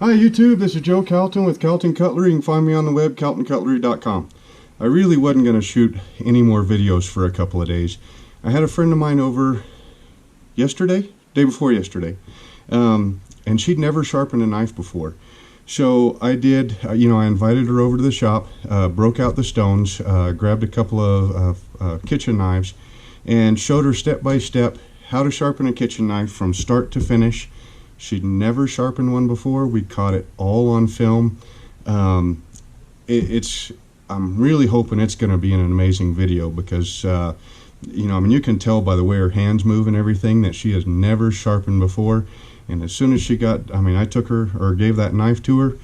Hi YouTube, this is Joe Calton with Calton Cutlery. You can find me on the web, caltoncutlery.com. I really wasn't going to shoot any more videos for a couple of days. I had a friend of mine over day before yesterday, and she'd never sharpened a knife before. So I did, I invited her over to the shop, broke out the stones, grabbed a couple of kitchen knives, and showed her step by step how to sharpen a kitchen knife from start to finish. She'd never sharpened one before. We caught it all on film. I'm really hoping it's going to be an amazing video because, you can tell by the way her hands move and everything that she has never sharpened before. And as soon as she got, I took her, or gave that knife to her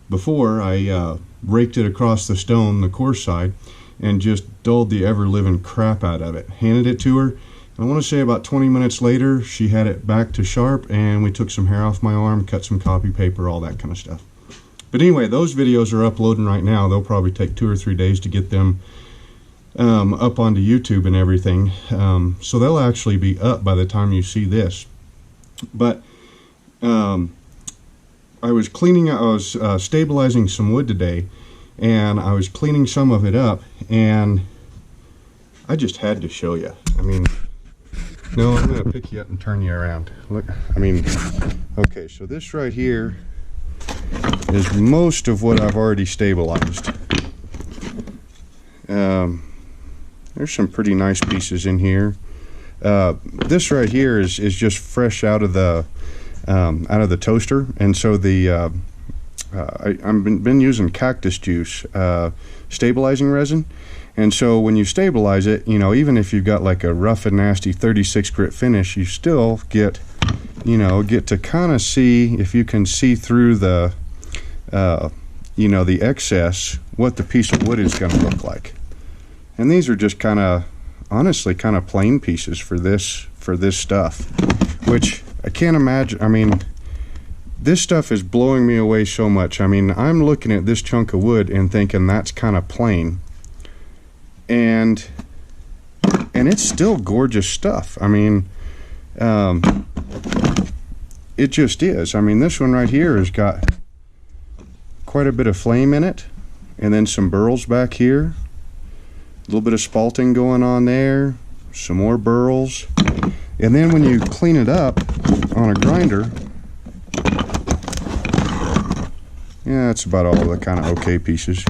before I raked it across the stone, the coarse side, and just dulled the ever-living crap out of it. Handed it to her. I want to say about 20 minutes later, she had it back to sharp, and we took some hair off my arm, cut some copy paper, all that kind of stuff. But anyway, those videos are uploading right now. They'll probably take 2 or 3 days to get them up onto YouTube and everything. So they'll actually be up by the time you see this. But I was stabilizing some wood today, and I was cleaning some of it up, and I just had to show you. No, I'm going to pick you up and turn you around. Look, okay, so this right here is most of what I've already stabilized. There's some pretty nice pieces in here. This right here is just fresh out of the toaster, and so I've been using cactus juice stabilizing resin. And so when you stabilize it, even if you've got like a rough and nasty 36 grit finish, you still get to kind of see, if you can see through the, the excess, what the piece of wood is going to look like. And these are just honestly kind of plain pieces for this stuff, which I can't imagine. This stuff is blowing me away so much. I'm looking at this chunk of wood and thinking that's kind of plain. And it's still gorgeous stuff. It just is. This one right here has got quite a bit of flame in it, and then some burls back here, a little bit of spalting going on there, some more burls, and then when you clean it up on a grinder, yeah, that's about all of the kind of okay pieces.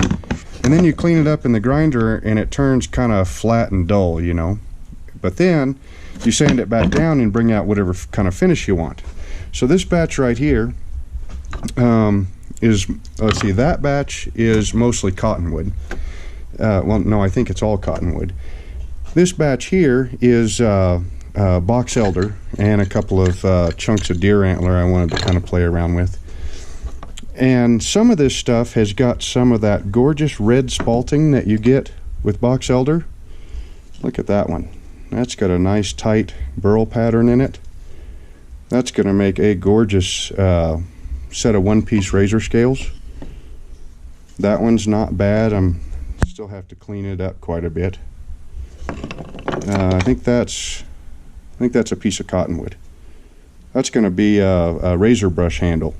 And then you clean it up in the grinder and it turns kind of flat and dull, But then you sand it back down and bring out whatever kind of finish you want. So this batch right here is, let's see, that batch is mostly cottonwood. Well, no, I think it's all cottonwood. This batch here is boxelder and a couple of chunks of deer antler I wanted to kind of play around with. And some of this stuff has got some of that gorgeous red spalting that you get with boxelder. Look at that one. That's got a nice tight burl pattern in it. That's going to make a gorgeous set of one-piece razor scales. That one's not bad. Still have to clean it up quite a bit. I think that's a piece of cottonwood. That's going to be a razor brush handle.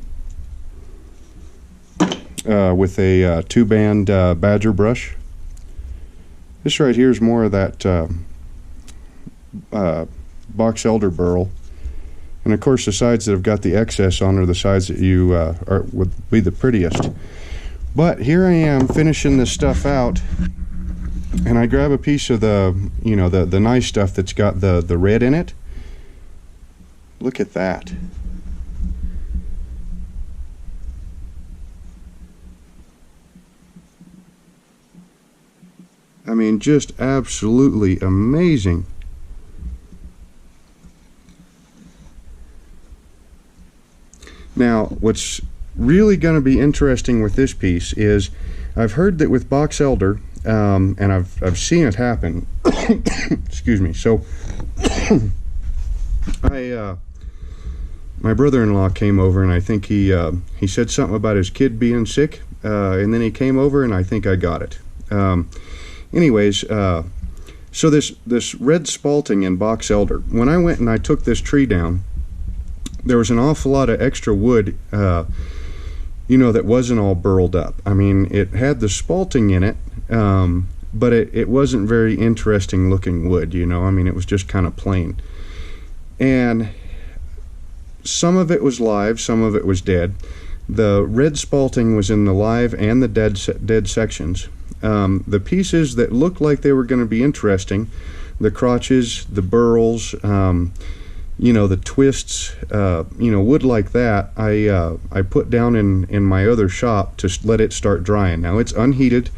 With a 2-band badger brush. This right here is more of that boxelder burl, and of course the sides that have got the excess on are the sides that would be the prettiest. But here I am finishing this stuff out, and I grab a piece of the nice stuff that's got the red in it. Look at that. Just absolutely amazing. Now, what's really going to be interesting with this piece is I've heard that with boxelder, and I've seen it happen. Excuse me. So, my brother-in-law came over, and I think he said something about his kid being sick, and then he came over, and I think I got it. Anyways, so this red spalting in boxelder, when I went and I took this tree down, there was an awful lot of extra wood you know, that wasn't all burled up. I mean, it had the spalting in it, but it wasn't very interesting looking wood, you know. I mean, it was just kind of plain. And some of it was live, some of it was dead. The red spalting was in the live and the dead sections. The pieces that looked like they were going to be interesting, the crotches, the burls, you know, the twists, you know, wood like that, I put down in my other shop to let it start drying. Now it's unheated,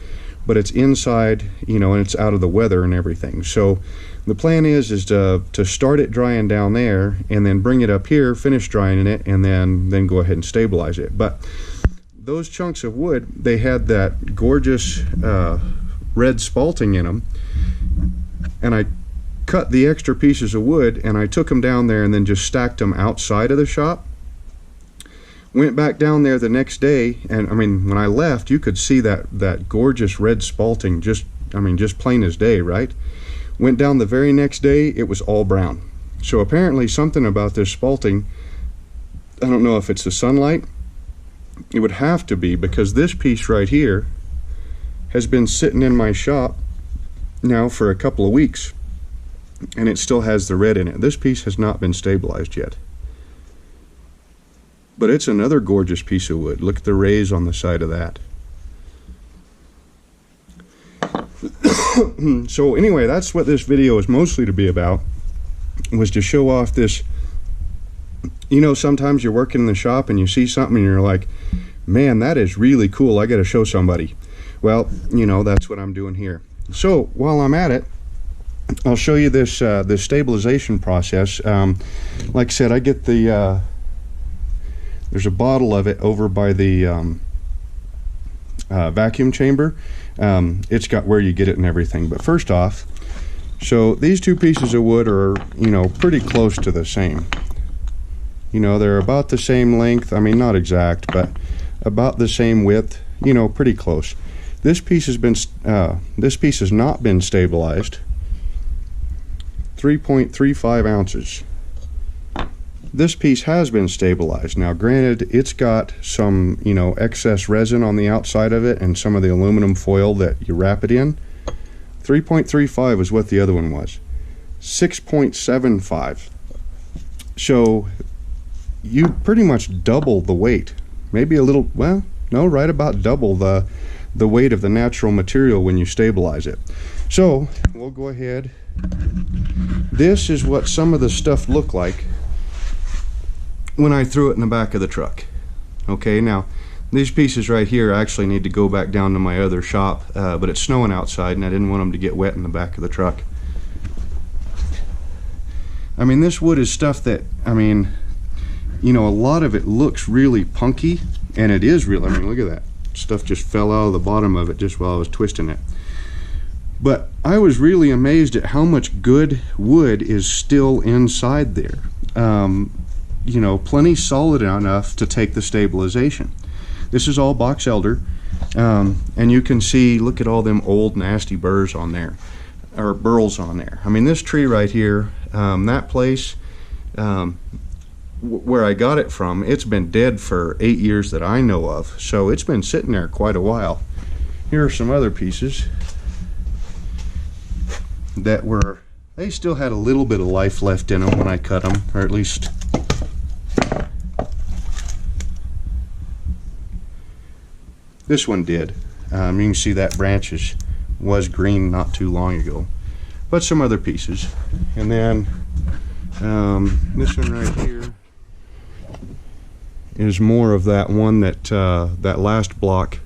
but it's inside, you know, and it's out of the weather and everything. So the plan is to start it drying down there and then bring it up here, finish drying it, and then go ahead and stabilize it. But those chunks of wood, they had that gorgeous red spalting in them, and I cut the extra pieces of wood and I took them down there and then just stacked them outside of the shop. Went back down there the next day, and I mean, when I left, you could see that gorgeous red spalting, just, I mean, just plain as day, right? Went down the very next day, it was all brown. So apparently something about this spalting, I don't know if it's the sunlight. It would have to be, because this piece right here has been sitting in my shop now for a couple of weeks, and it still has the red in it. This piece has not been stabilized yet. But it's another gorgeous piece of wood. Look at the rays on the side of that. So anyway, that's what this video is mostly to be about, was to show off this. You know, sometimes you're working in the shop and you see something and you're like, man, that is really cool, I gotta show somebody. Well, you know, that's what I'm doing here. So while I'm at it, I'll show you this this stabilization process. Like I said, I get the there's a bottle of it over by the vacuum chamber. It's got where you get it and everything. But first off, so these two pieces of wood are, you know, pretty close to the same. You know, they're about the same length. I mean, not exact, but about the same width. You know, pretty close. This piece has been this piece has not been stabilized. 3.35 ounces. This piece has been stabilized. Now granted, it's got some, you know, excess resin on the outside of it and some of the aluminum foil that you wrap it in. 3.35 is what the other one was. 6.75. So you pretty much double the weight. Maybe a little, well, no, right about double the weight of the natural material when you stabilize it. So we'll go ahead. This is what some of the stuff looked like when I threw it in the back of the truck. Okay, now these pieces right here actually need to go back down to my other shop, but it's snowing outside and I didn't want them to get wet in the back of the truck. I mean, this wood is stuff that, I mean, you know, a lot of it looks really punky, and it is real. I mean, look at that. Stuff just fell out of the bottom of it just while I was twisting it. But I was really amazed at how much good wood is still inside there. You know, plenty solid enough to take the stabilization. This is all boxelder, and you can see, look at all them old nasty burrs on there, or burls on there. I mean, this tree right here, that place where I got it from, it's been dead for 8 years that I know of, so it's been sitting there quite a while. Here are some other pieces that were, they still had a little bit of life left in them when I cut them, or at least this one did. You can see that branch was green not too long ago. But some other pieces. And then this one right here is more of that one that that last block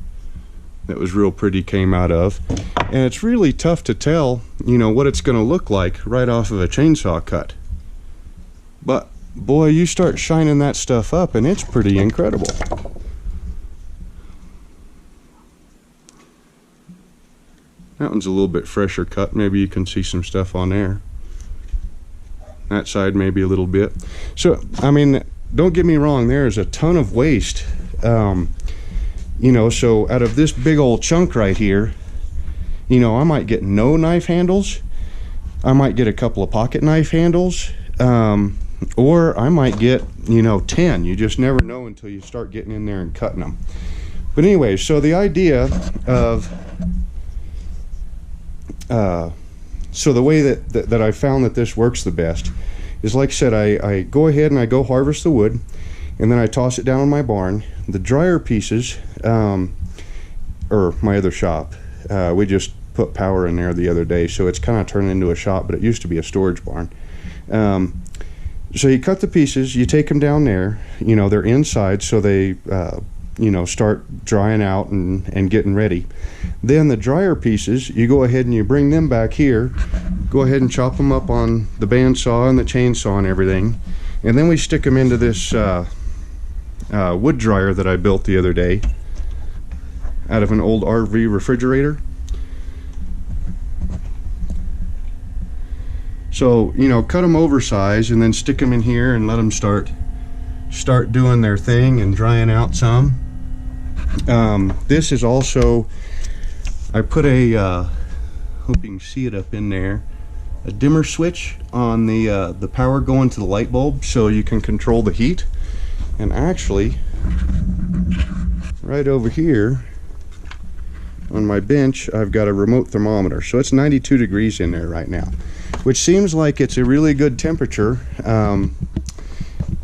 that was real pretty came out of. And it's really tough to tell, you know, what it's going to look like right off of a chainsaw cut. But boy, you start shining that stuff up and it's pretty incredible. That one's a little bit fresher cut. Maybe you can see some stuff on there. That side maybe a little bit. So, I mean, don't get me wrong, there is a ton of waste. You know, so out of this big old chunk right here, you know, I might get no knife handles. I might get a couple of pocket knife handles. or I might get, you know, 10. You just never know until you start getting in there and cutting them. But anyway, so the idea of so the way that I found that this works the best is, like I said, I go ahead and I go harvest the wood, and then I toss it down in my barn. The drier pieces, or my other shop, we just put power in there the other day, so it's kind of turned into a shop, but it used to be a storage barn. So you cut the pieces, you take them down there, you know, they're inside, so they you know, start drying out and getting ready. Then the drier pieces, you go ahead and you bring them back here, go ahead and chop them up on the bandsaw and the chainsaw and everything, and then we stick them into this wood dryer that I built the other day out of an old RV refrigerator. So, you know, cut them oversized and then stick them in here and let them start doing their thing and drying out some. This is also, I put a hope you can see it up in there, a dimmer switch on the power going to the light bulb, so you can control the heat. And actually, right over here on my bench, I've got a remote thermometer, so it's 92 degrees in there right now, which seems like it's a really good temperature,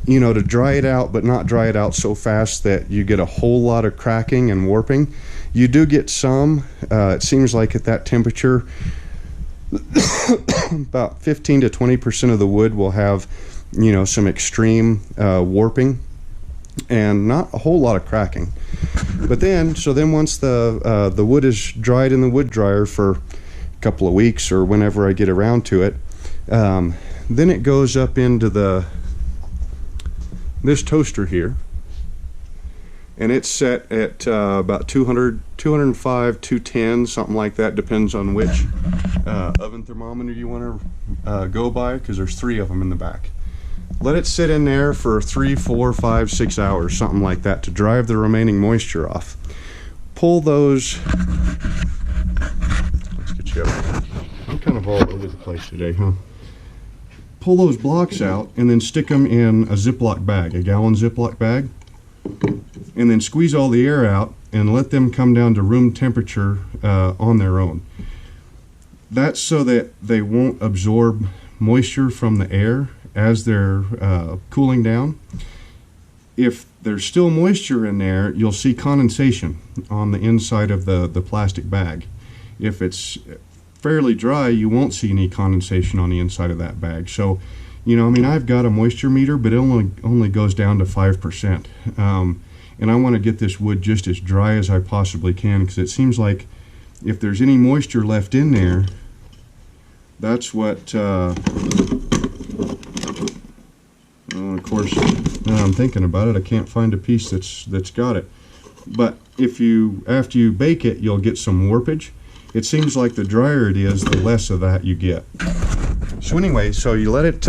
you know, to dry it out, but not dry it out so fast that you get a whole lot of cracking and warping. You do get some, it seems like at that temperature, about 15 to 20% of the wood will have, you know, some extreme warping and not a whole lot of cracking. But then, so then once the wood is dried in the wood dryer for a couple of weeks or whenever I get around to it, then it goes up into this toaster here, and it's set at about 200, 205, 210, something like that, depends on which oven thermometer you want to go by, because there's 3 of them in the back. Let it sit in there for 3, 4, 5, 6 hours, something like that, to drive the remaining moisture off. Pull those, let's get you up. I'm kind of all over the place today, huh? Pull those blocks out and then stick them in a Ziploc bag, a gallon Ziploc bag, and then squeeze all the air out and let them come down to room temperature on their own. That's so that they won't absorb moisture from the air as they're cooling down. If there's still moisture in there, you'll see condensation on the inside of the plastic bag. If it's fairly dry, you won't see any condensation on the inside of that bag. So, you know, I mean, I've got a moisture meter, but it only goes down to 5%. And I want to get this wood just as dry as I possibly can, because it seems like if there's any moisture left in there, that's what, well, of course, now I'm thinking about it, I can't find a piece that's got it. But if you, after you bake it, you'll get some warpage. It seems like the drier it is, the less of that you get. So anyway, so you let it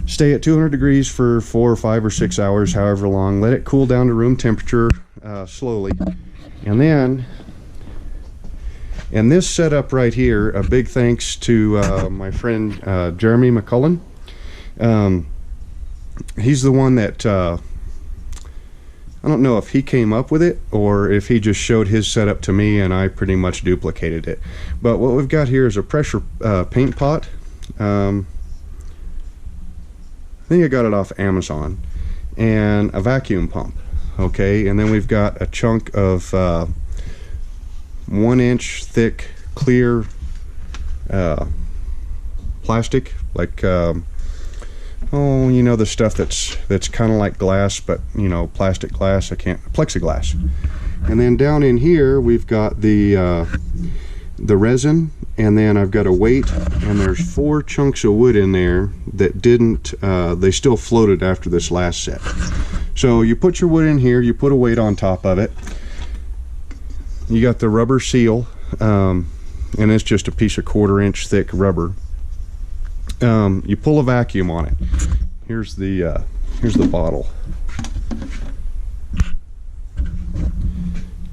stay at 200 degrees for 4 or 5 or 6 hours, however long. Let it cool down to room temperature slowly. And then, and this setup right here, a big thanks to my friend Jeremy McCullen. He's the one that, I don't know if he came up with it or if he just showed his setup to me and I pretty much duplicated it. But what we've got here is a pressure paint pot. I think I got it off Amazon, and a vacuum pump. Okay, and then we've got a chunk of 1 inch thick clear plastic, like oh, you know, the stuff that's kind of like glass, but you know, plastic glass. Plexiglass. And then down in here we've got the resin, and then I've got a weight, and there's 4 chunks of wood in there that didn't, they still floated after this last set. So you put your wood in here, you put a weight on top of it, you got the rubber seal, and it's just a piece of 1/4 inch thick rubber. You pull a vacuum on it. Here's the bottle.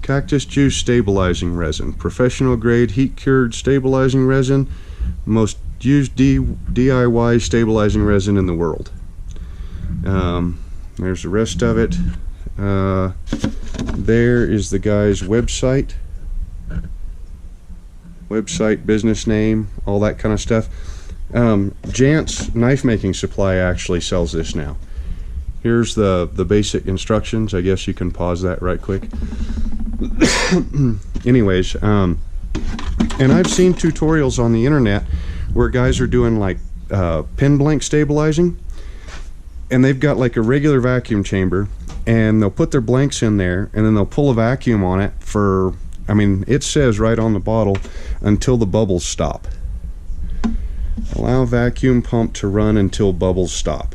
Cactus juice stabilizing resin, professional grade heat cured stabilizing resin, most used DIY stabilizing resin in the world. There's the rest of it. There is the guy's website, business name, all that kind of stuff. Jant's Knife Making Supply actually sells this now. Here's the basic instructions. I guess you can pause that right quick. Anyways, and I've seen tutorials on the internet where guys are doing like pin blank stabilizing, and they've got like a regular vacuum chamber, and they'll put their blanks in there, and then they'll pull a vacuum on it for, I mean, it says right on the bottle, until the bubbles stop. Allow vacuum pump to run until bubbles stop.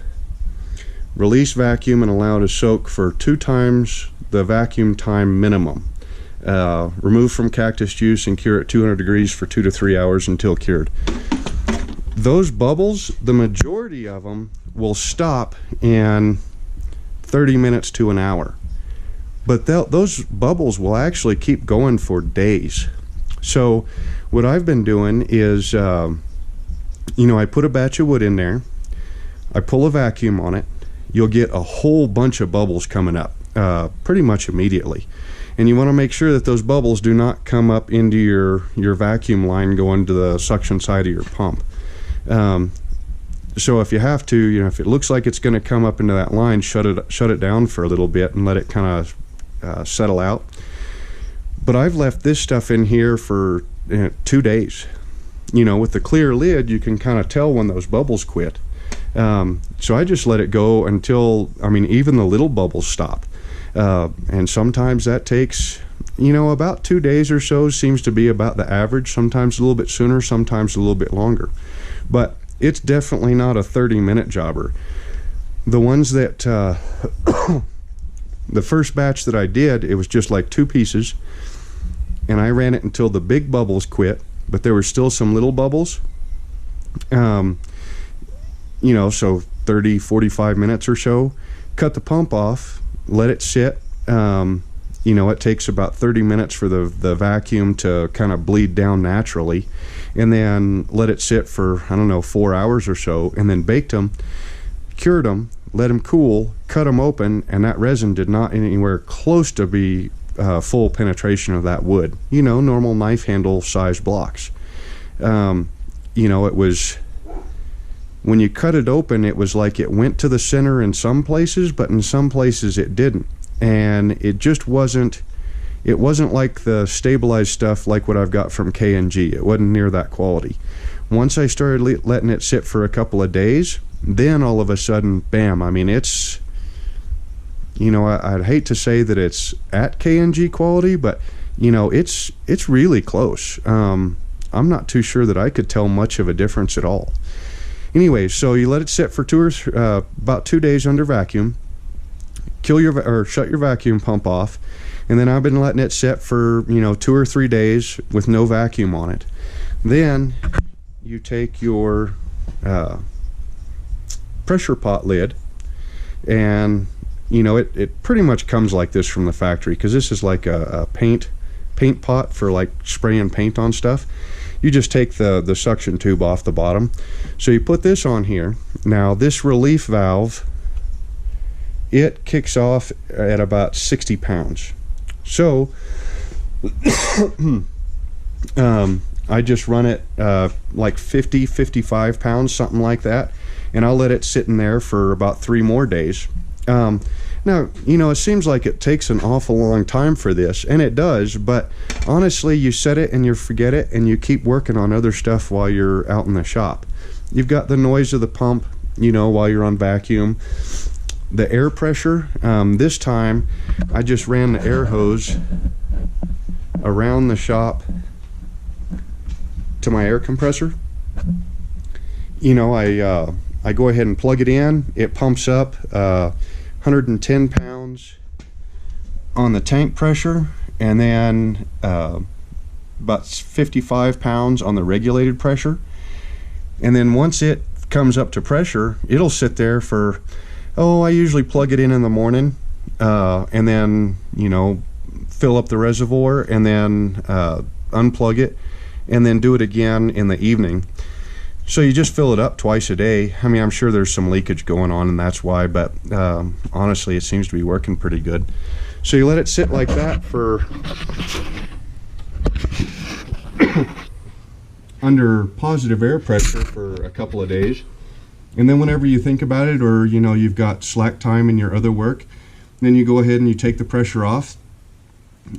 Release vacuum and allow to soak for 2 times the vacuum time minimum. Remove from cactus juice and cure at 200 degrees for 2 to 3 hours until cured. Those bubbles, the majority of them will stop in 30 minutes to an hour. But those bubbles will actually keep going for days. So what I've been doing is, I put a batch of wood in there, I pull a vacuum on it, you'll get a whole bunch of bubbles coming up pretty much immediately. And you want to make sure that those bubbles do not come up into your vacuum line going to the suction side of your pump. So if you have to, if it looks like it's going to come up into that line, shut it down for a little bit and let it kind of settle out. But I've left this stuff in here for 2 days. With the clear lid, you can kind of tell when those bubbles quit. So I just let it go until, even the little bubbles stop. And sometimes that takes, about 2 days or so seems to be about the average. Sometimes a little bit sooner, sometimes a little bit longer. But it's definitely not a 30-minute jobber. The ones that, the first batch that I did, it was just like 2 pieces. And I ran it until the big bubbles quit, but there were still some little bubbles. So 30, 45 minutes or so. Cut the pump off, let it sit. It takes about 30 minutes for the vacuum to kind of bleed down naturally, and then let it sit for, 4 hours or so, and then baked them, cured them, let them cool, cut them open, and that resin did not anywhere close to be full penetration of that wood. Normal knife handle size blocks. It was, when you cut it open, it was like it went to the center in some places, but in some places it didn't. And it just wasn't like the stabilized stuff like what I've got from K&G. It wasn't near that quality. Once I started letting it sit for a couple of days, then all of a sudden, bam, it's, I'd hate to say that it's at K&G quality, but it's really close. I'm not too sure that I could tell much of a difference at all. Anyway, so you let it sit for about 2 days under vacuum. Shut your vacuum pump off, and then I've been letting it sit for 2 or 3 days with no vacuum on it. Then you take your pressure pot lid, and it pretty much comes like this from the factory, because this is like a paint pot for like spraying paint on stuff. You just take the suction tube off the bottom. So you put this on here. Now this relief valve, it kicks off at about 60 pounds. So I just run it like 50, 55 pounds, something like that, and I'll let it sit in there for about 3 more days. Now, it seems like it takes an awful long time for this, and it does, but honestly, you set it and you forget it, and you keep working on other stuff while you're out in the shop. You've got the noise of the pump, while you're on vacuum. The air pressure, this time, I just ran the air hose around the shop to my air compressor. I go ahead and plug it in. It pumps up 110 pounds on the tank pressure, and then about 55 pounds on the regulated pressure. And then once it comes up to pressure, it'll sit there for, I usually plug it in the morning, and then fill up the reservoir, and then unplug it, and then do it again in the evening. So you just fill it up twice a day. I mean, I'm sure there's some leakage going on and that's why, but honestly, it seems to be working pretty good. So you let it sit like that for under positive air pressure for a couple of days. And then whenever you think about it, or you know, you've got slack time in your other work, then you go ahead and you take the pressure off,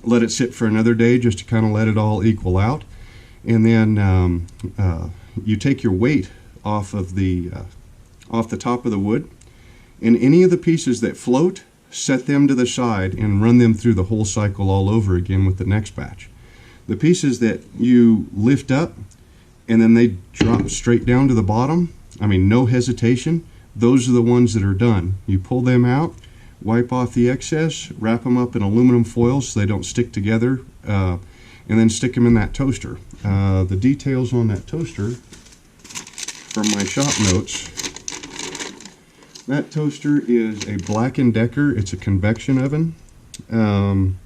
let it sit for another day just to kind of let it all equal out. And then you take your weight off the top of the wood, and any of the pieces that float, set them to the side and run them through the whole cycle all over again with the next batch. The pieces that you lift up and then they drop straight down to the bottom, I mean, no hesitation, those are the ones that are done. You pull them out, wipe off the excess, wrap them up in aluminum foil so they don't stick together, and then stick them in that toaster. The details on that toaster from my shop notes. That toaster is a Black & Decker. It's a convection oven. And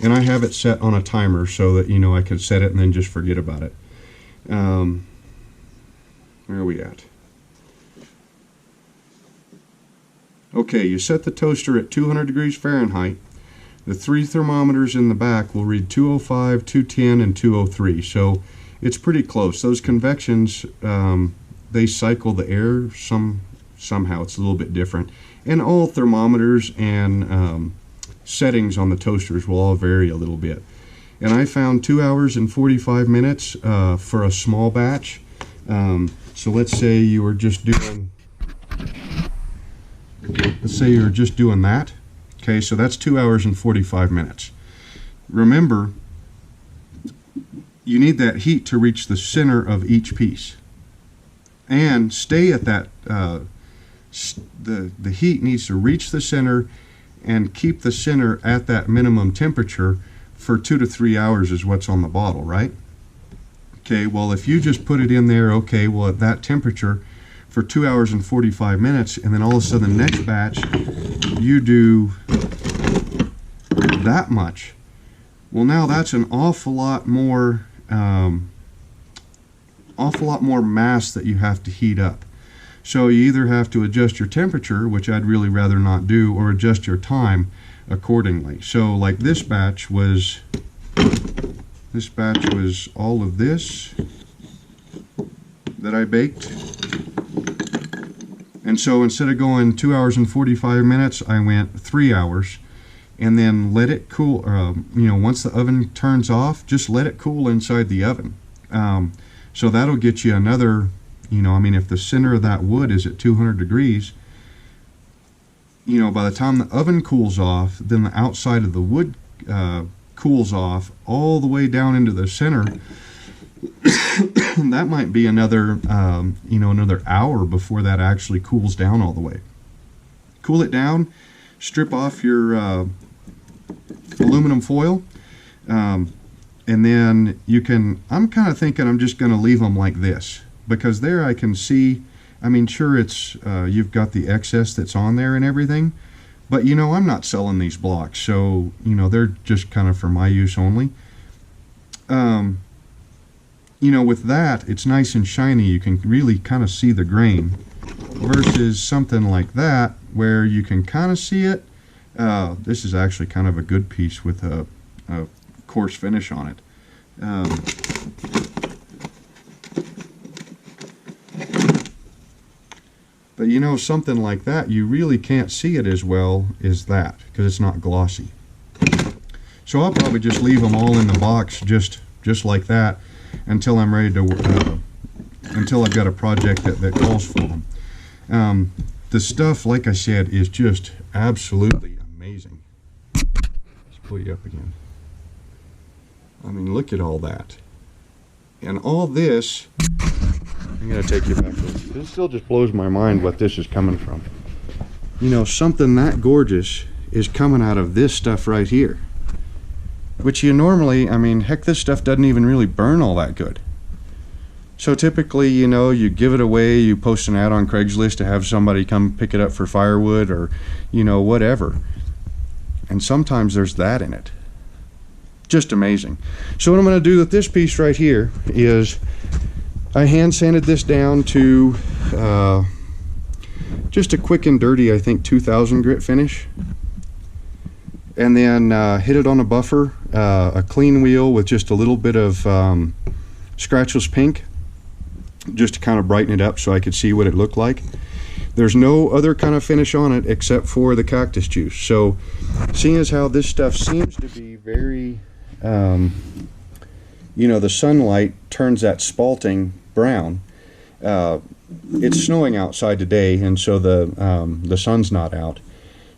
I have it set on a timer so that, you know, I could set it and then just forget about it. Where are we at? Okay, you set the toaster at 200 degrees Fahrenheit. The 3 thermometers in the back will read 205, 210, and 203. So it's pretty close. Those convections, they cycle the air somehow. It's a little bit different. And all thermometers and settings on the toasters will all vary a little bit. And I found 2 hours and 45 minutes for a small batch. So let's say you were just doing, that. Okay, so that's 2 hours and 45 minutes. Remember, you need that heat to reach the center of each piece. And stay at that, the heat needs to reach the center and keep the center at that minimum temperature for 2 to 3 hours is what's on the bottle, right? Okay, well, if you just put it in there, okay, well, at that temperature for 2 hours and 45 minutes, and then all of a sudden the next batch, you do that much. Well, now that's an awful lot more mass that you have to heat up. So you either have to adjust your temperature, which I'd really rather not do, or adjust your time accordingly. So like this batch was all of this that I baked. And so instead of going 2 hours and 45 minutes, I went 3 hours, and then let it cool. You know, once the oven turns off, just let it cool inside the oven. So that'll get you another, you know, I mean, if the center of that wood is at 200 degrees, you know, by the time the oven cools off, then the outside of the wood cools off all the way down into the center. That might be another, you know, another hour before that actually cools down all the way. Cool it down, strip off your aluminum foil, and then you can, I'm kind of thinking I'm just going to leave them like this, because there I can see, I mean, sure, it's you've got the excess that's on there and everything, but you know, I'm not selling these blocks, so you know, they're just kind of for my use only. You know, with that, it's nice and shiny. You can really kind of see the grain, versus something like that where you can kind of see it. This is actually kind of a good piece with a coarse finish on it. But you know, something like that, you really can't see it as well as that because it's not glossy. So I'll probably just leave them all in the box just like that until I'm ready to, until I've got a project that calls for them. The stuff, like I said, is just absolutely amazing. Let's pull you up again. I mean, look at all that. And all this, I'm going to take you back. It still just blows my mind what this is coming from. You know, something that gorgeous is coming out of this stuff right here. Which you normally, I mean, heck, this stuff doesn't even really burn all that good. So typically, you know, you give it away, you post an ad on Craigslist to have somebody come pick it up for firewood or, you know, whatever. And sometimes there's that in it. Just amazing. So what I'm going to do with this piece right here is I hand sanded this down to just a quick and dirty, I think 2000 grit finish, and then hit it on a buffer, a clean wheel with just a little bit of scratchless pink, just to kind of brighten it up so I could see what it looked like. There's no other kind of finish on it except for the cactus juice. So seeing as how this stuff seems to be very, you know, the sunlight turns that spalting brown. It's snowing outside today, and so the sun's not out.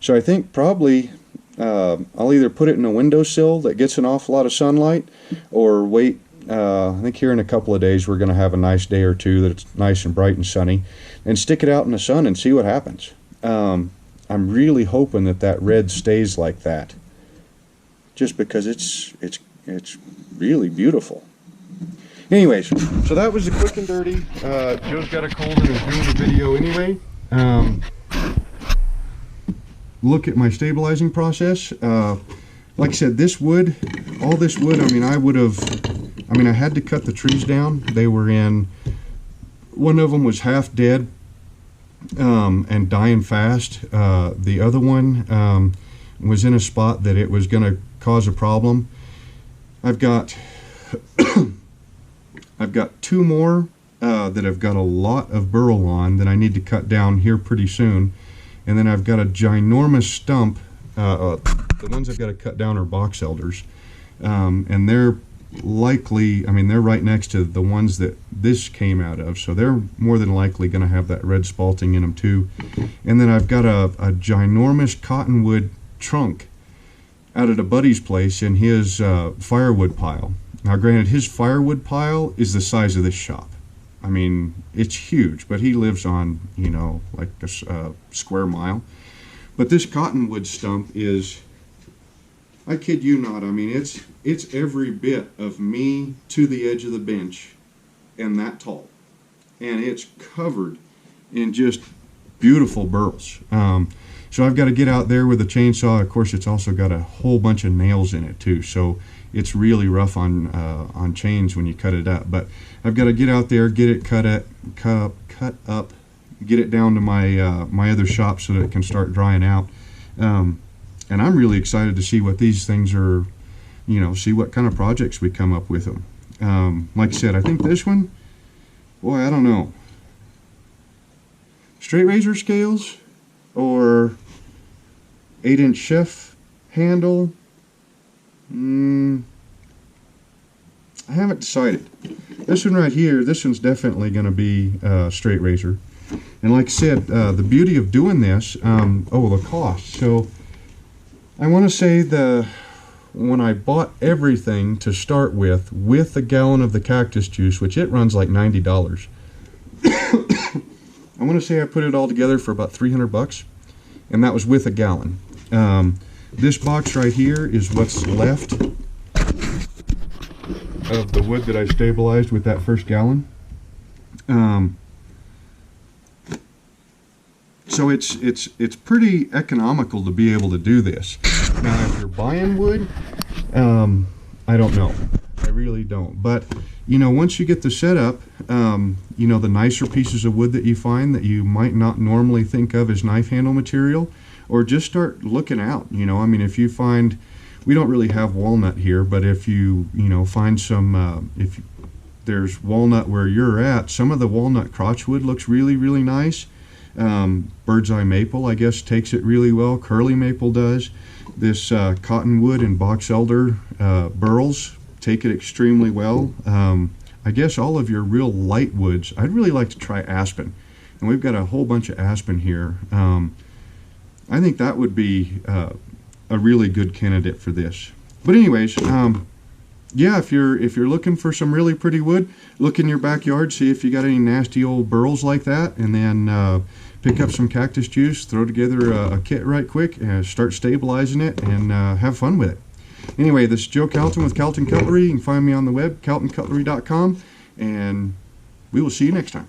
So I think probably I'll either put it in a windowsill that gets an awful lot of sunlight, or wait. I think here in a couple of days we're going to have a nice day or two that's nice and bright and sunny, and stick it out in the sun and see what happens. I'm really hoping that that red stays like that, just because it's really beautiful. Anyways, so that was the quick and dirty. Joe's got a cold and is doing the video anyway. Look at my stabilizing process. Like I said, this wood, all this wood, I mean, I had to cut the trees down. They were in, one of them was half dead and dying fast. The other one was in a spot that it was going to cause a problem. I've got two more that have got a lot of burl on that I need to cut down here pretty soon. And then I've got a ginormous stump. The ones I've got to cut down are boxelders. And they're likely, I mean, they're right next to the ones that this came out of, so they're more than likely going to have that red spalting in them too. And then I've got a ginormous cottonwood trunk out at a buddy's place in his firewood pile. Now granted, his firewood pile is the size of this shop. I mean, it's huge, but he lives on, you know, like a square mile. But this cottonwood stump is, I kid you not, I mean, it's every bit of me to the edge of the bench and that tall. And it's covered in just beautiful burls. So I've got to get out there with a chainsaw. Of course, it's also got a whole bunch of nails in it too. So it's really rough on chains when you cut it up. But I've got to get out there, get it cut up, get it down to my my other shop so that it can start drying out. And I'm really excited to see what these things are, you know, see what kind of projects we come up with them. Like I said, I think this one, boy, I don't know. Straight razor scales or 8-inch chef handle. I haven't decided. This one right here, this one's definitely going to be straight razor. And like I said, the beauty of doing this, the cost. So I want to say when I bought everything to start with a gallon of the cactus juice, which it runs like $90, I want to say I put it all together for about 300 bucks, and that was with a gallon. This box right here is what's left of the wood that I stabilized with that first gallon. So it's pretty economical to be able to do this. Now, if you're buying wood, I don't know. I really don't. But you know, once you get the setup, you know, the nicer pieces of wood that you find that you might not normally think of as knife handle material, or just start looking out. You know, I mean, if you find, we don't really have walnut here, but if you know, find some, if there's walnut where you're at, some of the walnut crotchwood looks really, really nice. Bird's eye maple, I guess, takes it really well. Curly maple does. This cottonwood and boxelder burls take it extremely well. I guess all of your real light woods, I'd really like to try aspen. And we've got a whole bunch of aspen here. I think that would be a really good candidate for this. But anyways, yeah, if you're looking for some really pretty wood, look in your backyard, see if you got any nasty old burls like that, and then pick up some cactus juice, throw together a kit right quick, and start stabilizing it, and have fun with it. Anyway, this is Joe Calton with Calton Cutlery. You can find me on the web, caltoncutlery.com, and we will see you next time.